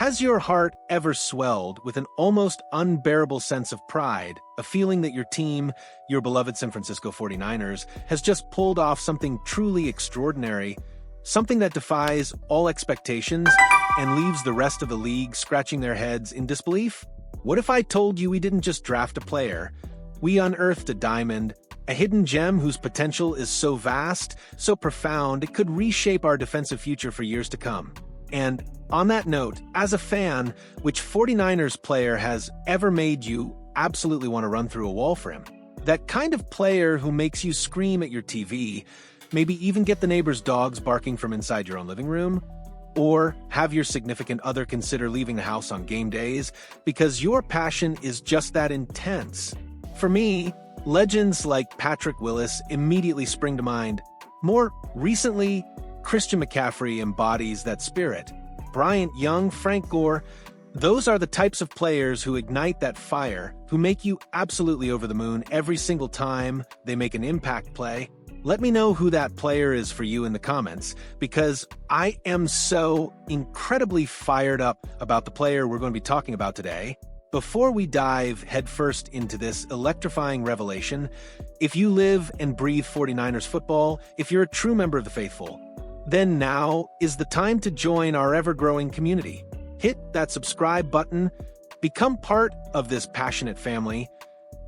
Has your heart ever swelled with an almost unbearable sense of pride, a feeling that your team, your beloved San Francisco 49ers, has just pulled off something truly extraordinary, something that defies all expectations and leaves the rest of the league scratching their heads in disbelief? What if I told you we didn't just draft a player? We unearthed a diamond, a hidden gem whose potential is so vast, so profound, it could reshape our defensive future for years to come. And on that note, as a fan, which 49ers player has ever made you absolutely want to run through a wall for him? That kind of player who makes you scream at your TV, maybe even get the neighbor's dogs barking from inside your own living room? Or have your significant other consider leaving the house on game days because your passion is just that intense? For me, legends like Patrick Willis immediately spring to mind. More recently, Christian McCaffrey embodies that spirit. Bryant Young, Frank Gore, those are the types of players who ignite that fire, who make you absolutely over the moon every single time they make an impact play. Let me know who that player is for you in the comments, because I am so incredibly fired up about the player we're going to be talking about today. Before we dive headfirst into this electrifying revelation, if you live and breathe 49ers football, if you're a true member of the faithful, then now is the time to join our ever-growing community. Hit that subscribe button, become part of this passionate family,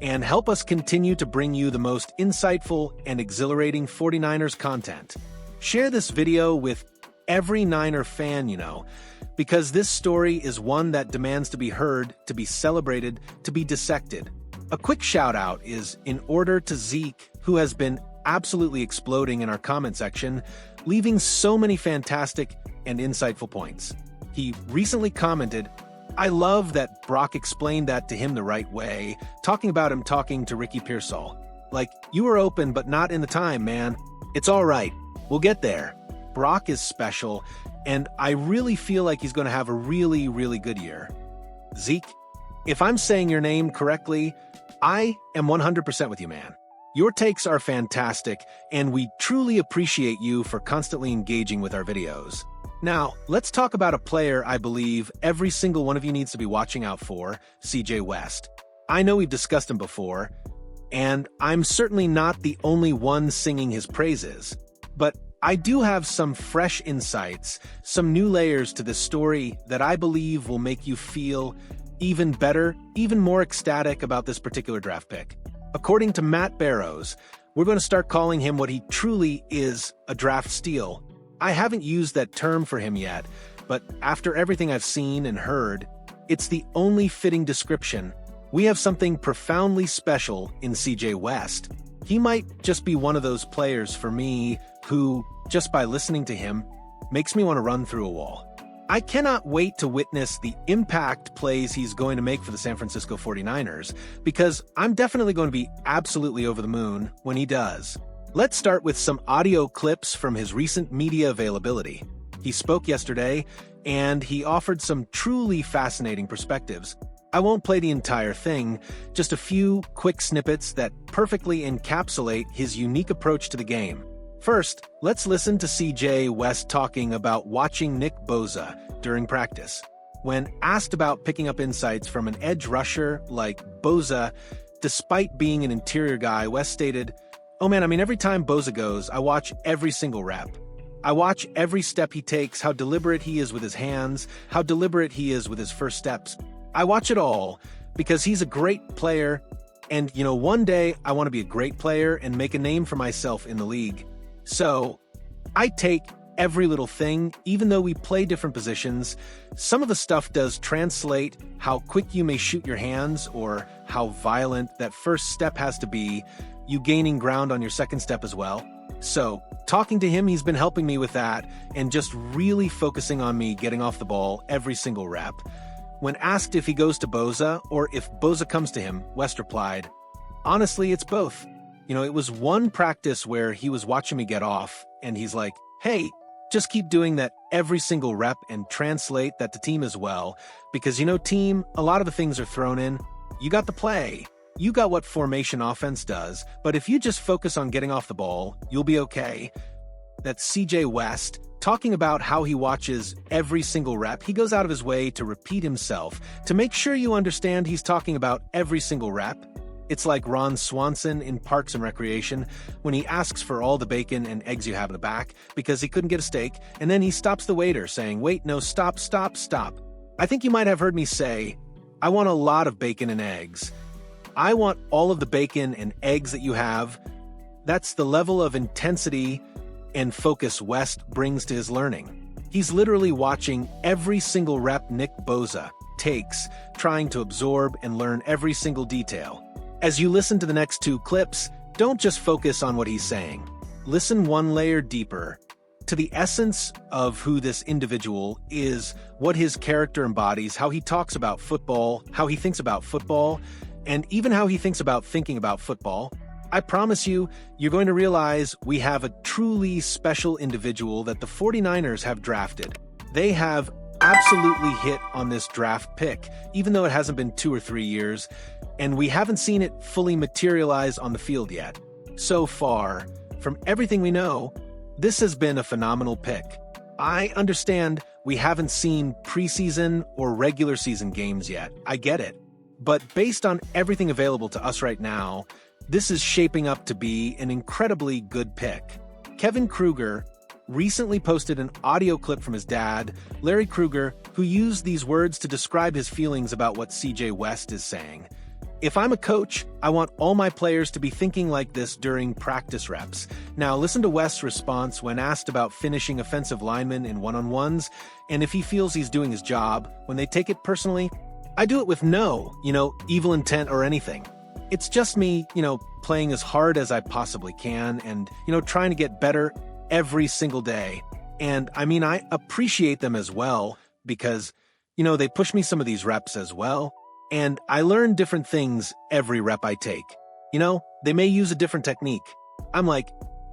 and help us continue to bring you the most insightful and exhilarating 49ers content. Share this video with every Niner fan you know, because this story is one that demands to be heard, to be celebrated, to be dissected. A quick shout-out is in order to Zeke, who has been absolutely exploding in our comment section, leaving so many fantastic and insightful points. He recently commented, "I love that Brock explained that to him the right way, talking about him talking to Ricky Pearsall. Like, you were open but not in the time, man. It's all right. We'll get there. Brock is special, and I really feel like he's going to have a really, really good year." Zeke, if I'm saying your name correctly, I am 100% with you, man. Your takes are fantastic, and we truly appreciate you for constantly engaging with our videos. Now, let's talk about a player I believe every single one of you needs to be watching out for, CJ West. I know we've discussed him before, and I'm certainly not the only one singing his praises, but I do have some fresh insights, some new layers to this story that I believe will make you feel even better, even more ecstatic about this particular draft pick. According to Matt Barrows, we're going to start calling him what he truly is, a draft steal. I haven't used that term for him yet, but after everything I've seen and heard, it's the only fitting description. We have something profoundly special in CJ West. He might just be one of those players for me who, just by listening to him, makes me want to run through a wall. I cannot wait to witness the impact plays he's going to make for the San Francisco 49ers, because I'm definitely going to be absolutely over the moon when he does. Let's start with some audio clips from his recent media availability. He spoke yesterday, and he offered some truly fascinating perspectives. I won't play the entire thing, just a few quick snippets that perfectly encapsulate his unique approach to the game. First, let's listen to CJ West talking about watching Nick Bosa during practice. When asked about picking up insights from an edge rusher like Bosa, despite being an interior guy, West stated, "Oh man, every time Bosa goes, I watch every single rep. I watch every step he takes, how deliberate he is with his hands, how deliberate he is with his first steps. I watch it all because he's a great player, and one day I want to be a great player and make a name for myself in the league. So, I take every little thing, even though we play different positions. Some of the stuff does translate, how quick you may shoot your hands or how violent that first step has to be, you gaining ground on your second step as well. So, talking to him, he's been helping me with that and just really focusing on me getting off the ball every single rep." When asked if he goes to Bosa or if Bosa comes to him, West replied, "Honestly, it's both. It was one practice where he was watching me get off, and he's like, hey, just keep doing that every single rep and translate that to team as well. Because, team, a lot of the things are thrown in. You got the play. You got what formation offense does. But if you just focus on getting off the ball, you'll be okay." That's CJ West, talking about how he watches every single rep. He goes out of his way to repeat himself to make sure you understand he's talking about every single rep. It's like Ron Swanson in Parks and Recreation when he asks for all the bacon and eggs you have in the back because he couldn't get a steak, and then he stops the waiter saying, "Wait, no, stop, stop, stop." I think you might have heard me say, "I want a lot of bacon and eggs." I want all of the bacon and eggs that you have. That's the level of intensity and focus West brings to his learning. He's literally watching every single rep Nick Bosa takes, trying to absorb and learn every single detail. As you listen to the next two clips, don't just focus on what he's saying. Listen one layer deeper to the essence of who this individual is, what his character embodies, how he talks about football, how he thinks about football, and even how he thinks about thinking about football. I promise you, you're going to realize we have a truly special individual that the 49ers have drafted. They have absolutely hit on this draft pick, even though it hasn't been 2 or 3 years, and we haven't seen it fully materialize on the field yet. So far, from everything we know, this has been a phenomenal pick. I understand we haven't seen preseason or regular season games yet. I get it. But based on everything available to us right now, this is shaping up to be an incredibly good pick. Kevin Kruger recently posted an audio clip from his dad, Larry Kruger, who used these words to describe his feelings about what CJ West is saying. "If I'm a coach, I want all my players to be thinking like this during practice reps." Now listen to West's response when asked about finishing offensive linemen in one-on-ones, and if he feels he's doing his job when they take it personally. "I do it with no, evil intent or anything. It's just me, playing as hard as I possibly can and, trying to get better every single day. And I appreciate them as well because, they push me some of these reps as well. And I learn different things every rep I take. They may use a different technique. I'm like,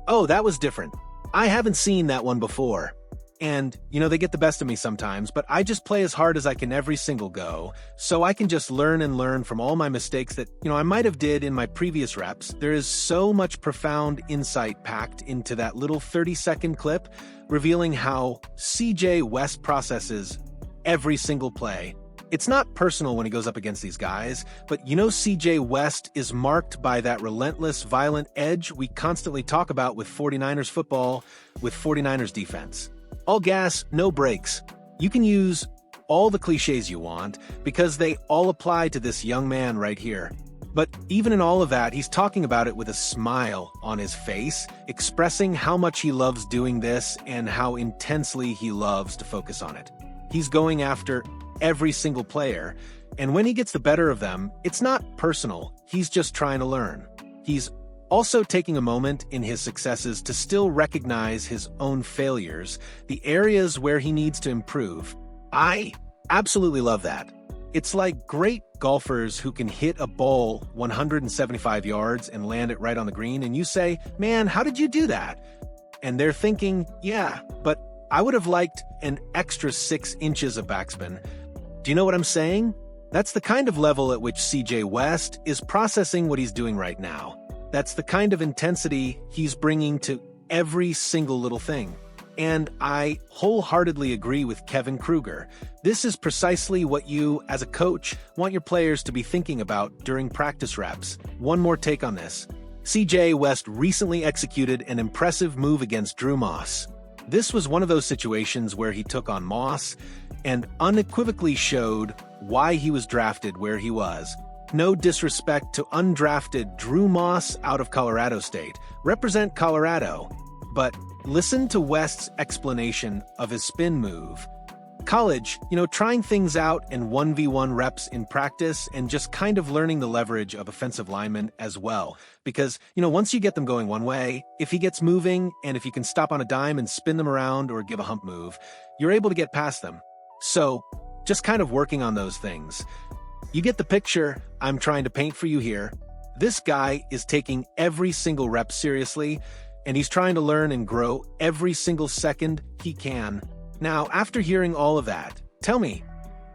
oh, that was different. I haven't seen that one before. And, they get the best of me sometimes, but I just play as hard as I can every single go, so I can just learn and learn from all my mistakes that, I might have did in my previous reps. There is so much profound insight packed into that little 30-second clip, revealing how CJ West processes every single play. It's not personal when he goes up against these guys, but CJ West is marked by that relentless, violent edge we constantly talk about with 49ers football, with 49ers defense. All gas, no brakes. You can use all the cliches you want because they all apply to this young man right here. But even in all of that, he's talking about it with a smile on his face, expressing how much he loves doing this and how intensely he loves to focus on it. He's going after every single player, and when he gets the better of them, it's not personal. He's just trying to learn. He's also taking a moment in his successes to still recognize his own failures, the areas where he needs to improve. I absolutely love that. It's like great golfers who can hit a ball 175 yards and land it right on the green, and you say, "Man, how did you do that?" And they're thinking, "Yeah, but I would have liked an extra 6 inches of backspin." Do you know what I'm saying? That's the kind of level at which CJ West is processing what he's doing right now. That's the kind of intensity he's bringing to every single little thing. And I wholeheartedly agree with Kevin Kruger. This is precisely what you, as a coach, want your players to be thinking about during practice reps. One more take on this. CJ West recently executed an impressive move against Drew Moss. This was one of those situations where he took on Moss and unequivocally showed why he was drafted where he was. No disrespect to undrafted Drew Moss out of Colorado State. Represent Colorado. But listen to West's explanation of his spin move. College, trying things out in 1v1 reps in practice and just kind of learning the leverage of offensive linemen as well. Because, once you get them going one way, if he gets moving and if you can stop on a dime and spin them around or give a hump move, you're able to get past them. So, just kind of working on those things. You get the picture I'm trying to paint for you here. This guy is taking every single rep seriously, and he's trying to learn and grow every single second he can. Now, after hearing all of that, tell me,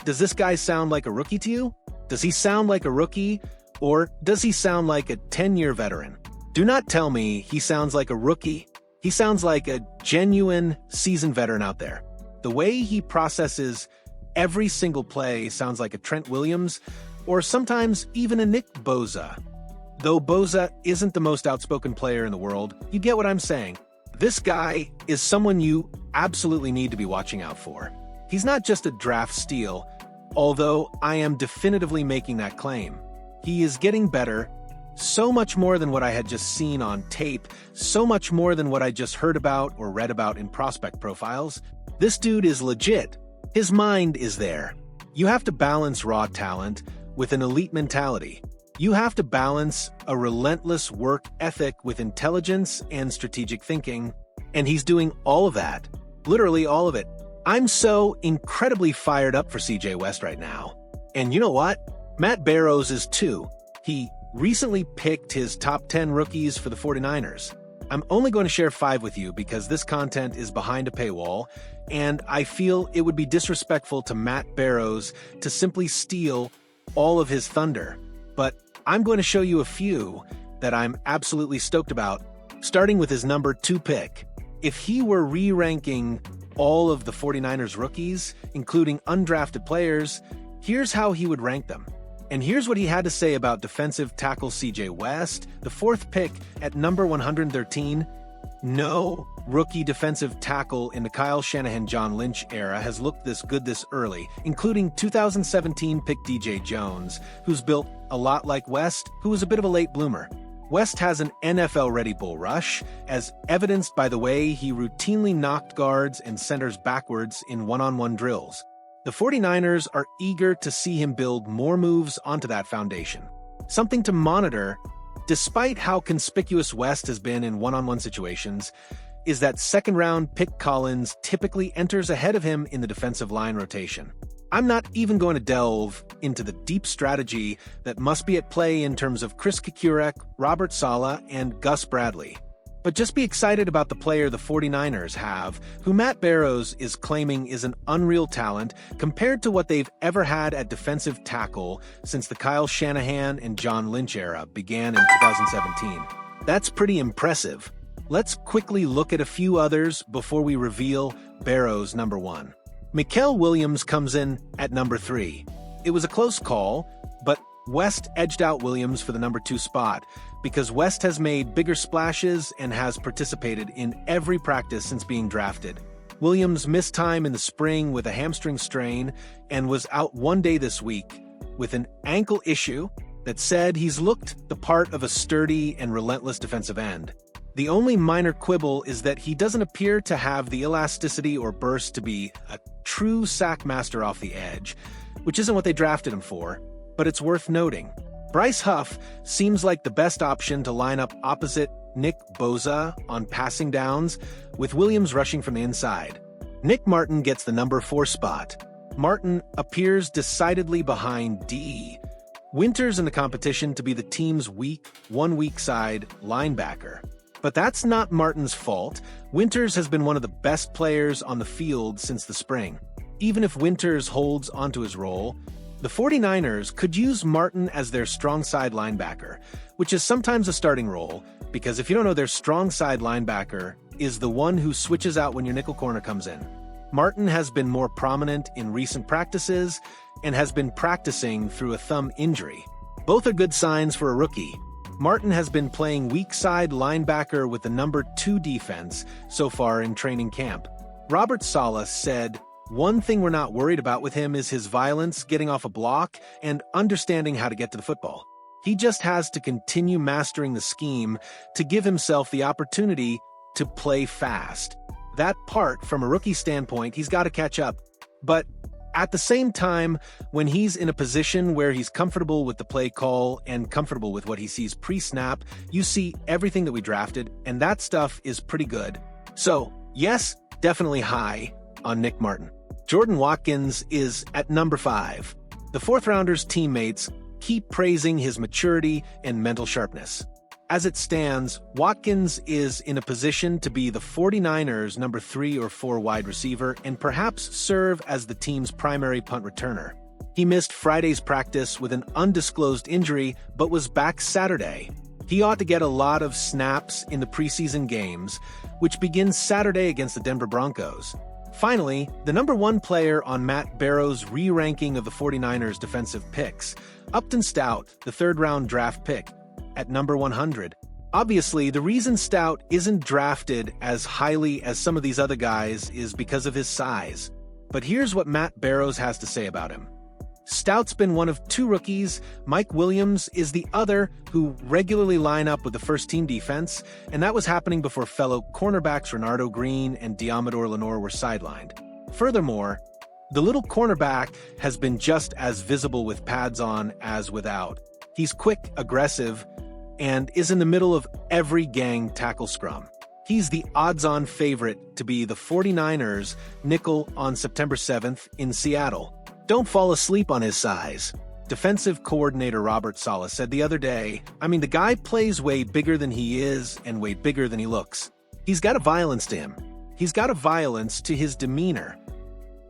does this guy sound like a rookie to you? Does he sound like a rookie, or does he sound like a 10-year veteran? Do not tell me he sounds like a rookie. He sounds like a genuine seasoned veteran out there. The way he processes every single play sounds like a Trent Williams or sometimes even a Nick Bosa. Though Bosa isn't the most outspoken player in the world, you get what I'm saying. This guy is someone you absolutely need to be watching out for. He's not just a draft steal, although I am definitively making that claim. He is getting better, so much more than what I had just seen on tape, so much more than what I just heard about or read about in prospect profiles. This dude is legit. His mind is there. You have to balance raw talent with an elite mentality. You have to balance a relentless work ethic with intelligence and strategic thinking, and he's doing all of that. Literally all of it. I'm so incredibly fired up for CJ West right now. And you know what? Matt Barrows is too. He recently picked his top 10 rookies for the 49ers. I'm only going to share 5 with you because this content is behind a paywall, and I feel it would be disrespectful to Matt Barrows to simply steal all of his thunder. But I'm going to show you a few that I'm absolutely stoked about, starting with his number 2 pick. If he were re-ranking all of the 49ers rookies, including undrafted players, here's how he would rank them. And here's what he had to say about defensive tackle CJ West, the 4th pick at number 113. No rookie defensive tackle in the Kyle Shanahan-John Lynch era has looked this good this early, including 2017 pick DJ Jones, who's built a lot like West, who was a bit of a late bloomer. West has an NFL-ready bull rush, as evidenced by the way he routinely knocked guards and centers backwards in one-on-one drills. The 49ers are eager to see him build more moves onto that foundation. Something to monitor, despite how conspicuous West has been in one-on-one situations, is that second-round pick Collins typically enters ahead of him in the defensive line rotation. I'm not even going to delve into the deep strategy that must be at play in terms of Chris Kukurek, Robert Saleh, and Gus Bradley. But just be excited about the player the 49ers have, who Matt Barrows is claiming is an unreal talent compared to what they've ever had at defensive tackle since the Kyle Shanahan and John Lynch era began in 2017. That's pretty impressive. Let's quickly look at a few others before we reveal Barrows' number 1. Mikael Williams comes in at number 3. It was a close call, but West edged out Williams for the number 2 spot because West has made bigger splashes and has participated in every practice since being drafted. Williams missed time in the spring with a hamstring strain and was out one day this week with an ankle issue that said he's looked the part of a sturdy and relentless defensive end. The only minor quibble is that he doesn't appear to have the elasticity or burst to be a true sack master off the edge, which isn't what they drafted him for, but it's worth noting. Bryce Huff seems like the best option to line up opposite Nick Bosa on passing downs, with Williams rushing from the inside. Nick Martin gets the number 4 spot. Martin appears decidedly behind D. Winters in the competition to be the team's one weak side linebacker. But that's not Martin's fault. Winters has been one of the best players on the field since the spring. Even if Winters holds onto his role, the 49ers could use Martin as their strong side linebacker, which is sometimes a starting role, because if you don't know, their strong side linebacker is the one who switches out when your nickel corner comes in. Martin has been more prominent in recent practices and has been practicing through a thumb injury. Both are good signs for a rookie. Martin has been playing weak side linebacker with the number 2 defense so far in training camp. Robert Saleh said, "One thing we're not worried about with him is his violence, getting off a block, and understanding how to get to the football. He just has to continue mastering the scheme to give himself the opportunity to play fast. That part, from a rookie standpoint, he's got to catch up. But at the same time, when he's in a position where he's comfortable with the play call and comfortable with what he sees pre-snap, you see everything that we drafted, and that stuff is pretty good." So, yes, definitely high on Nick Martin. Jordan Watkins is at number 5. The 4th-rounder's teammates keep praising his maturity and mental sharpness. As it stands, Watkins is in a position to be the 49ers' number 3 or 4 wide receiver and perhaps serve as the team's primary punt returner. He missed Friday's practice with an undisclosed injury but was back Saturday. He ought to get a lot of snaps in the preseason games, which begins Saturday against the Denver Broncos. Finally, the number 1 player on Matt Barrow's re-ranking of the 49ers defensive picks, Upton Stout, the 3rd-round draft pick, at number 100. Obviously, the reason Stout isn't drafted as highly as some of these other guys is because of his size. But here's what Matt Barrows has to say about him. Stout's been one of 2 rookies. Mike Williams is the other, who regularly line up with the first-team defense, and that was happening before fellow cornerbacks Renardo Green and Diamador Lenore were sidelined. Furthermore, the little cornerback has been just as visible with pads on as without. He's quick, aggressive, and is in the middle of every gang tackle scrum. He's the odds-on favorite to be the 49ers nickel on September 7th in Seattle. Don't fall asleep on his size. Defensive coordinator Robert Saleh said the other day, the guy plays way bigger than he is and way bigger than he looks. He's got a violence to him. He's got a violence to his demeanor.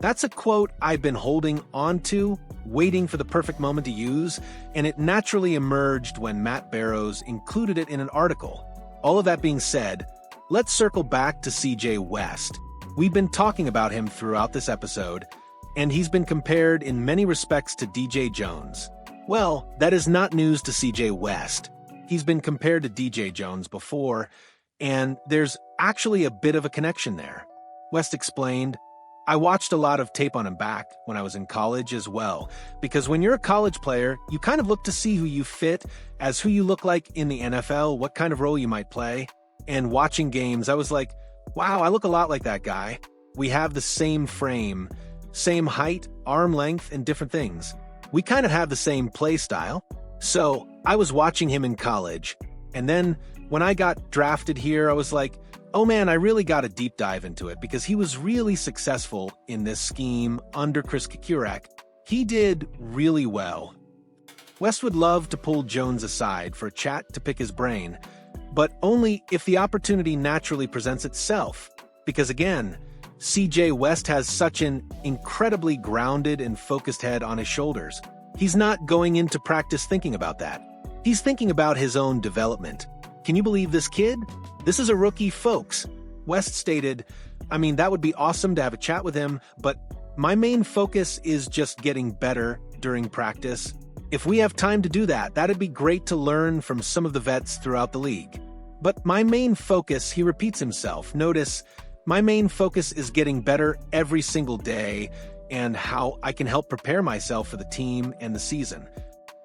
That's a quote I've been holding on to, waiting for the perfect moment to use, and it naturally emerged when Matt Barrows included it in an article. All of that being said, let's circle back to CJ West. We've been talking about him throughout this episode, and he's been compared in many respects to DJ Jones. Well, that is not news to CJ West. He's been compared to DJ Jones before, and there's actually a bit of a connection there. West explained, I watched a lot of tape on him back when I was in college as well, because when you're a college player, you kind of look to see who you fit as who you look like in the NFL, what kind of role you might play. And watching games, I was like, wow, I look a lot like that guy. We have the same frame, same height, arm length, and different things. We kind of have the same play style. So I was watching him in college, and then when I got drafted here, I was like, oh man, I really got to deep dive into it because he was really successful in this scheme under Chris Kukurak. He did really well. West would love to pull Jones aside for a chat to pick his brain, but only if the opportunity naturally presents itself. Because again, CJ West has such an incredibly grounded and focused head on his shoulders. He's not going into practice thinking about that. He's thinking about his own development. Can you believe this kid? This is a rookie, folks. West stated, that would be awesome to have a chat with him, but my main focus is just getting better during practice. If we have time to do that, that'd be great to learn from some of the vets throughout the league. But my main focus, he repeats himself. Notice, my main focus is getting better every single day and how I can help prepare myself for the team and the season.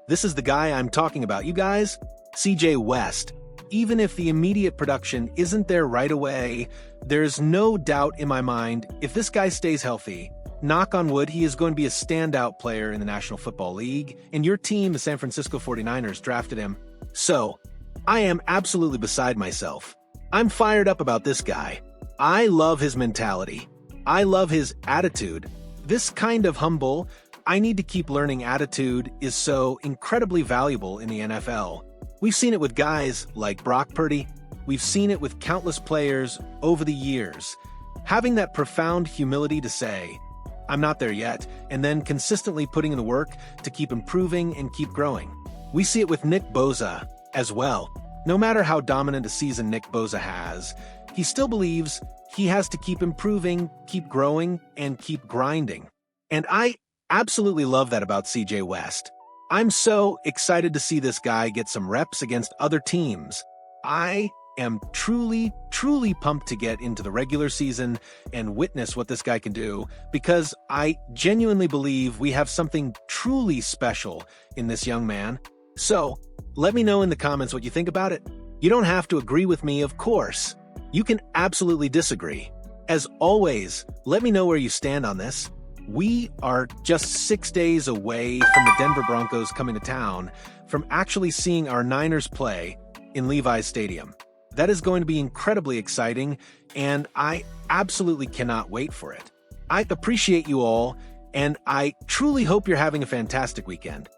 This is the guy I'm talking about, you guys. CJ West. Even if the immediate production isn't there right away, there's no doubt in my mind, if this guy stays healthy, knock on wood, he is going to be a standout player in the National Football League, and your team, the San Francisco 49ers, drafted him. So, I am absolutely beside myself. I'm fired up about this guy. I love his mentality. I love his attitude. This kind of humble, I need to keep learning attitude is so incredibly valuable in the NFL. We've seen it with guys like Brock Purdy. We've seen it with countless players over the years. Having that profound humility to say, I'm not there yet, and then consistently putting in the work to keep improving and keep growing. We see it with Nick Bosa as well. No matter how dominant a season Nick Bosa has, he still believes he has to keep improving, keep growing, and keep grinding. And I absolutely love that about CJ West. I'm so excited to see this guy get some reps against other teams. I am truly pumped to get into the regular season and witness what this guy can do, because I genuinely believe we have something truly special in this young man. So, let me know in the comments what you think about it. You don't have to agree with me, of course. You can absolutely disagree. As always, let me know where you stand on this. We are just 6 days away from the Denver Broncos coming to town, from actually seeing our Niners play in Levi's Stadium. That is going to be incredibly exciting, and I absolutely cannot wait for it. I appreciate you all, and I truly hope you're having a fantastic weekend.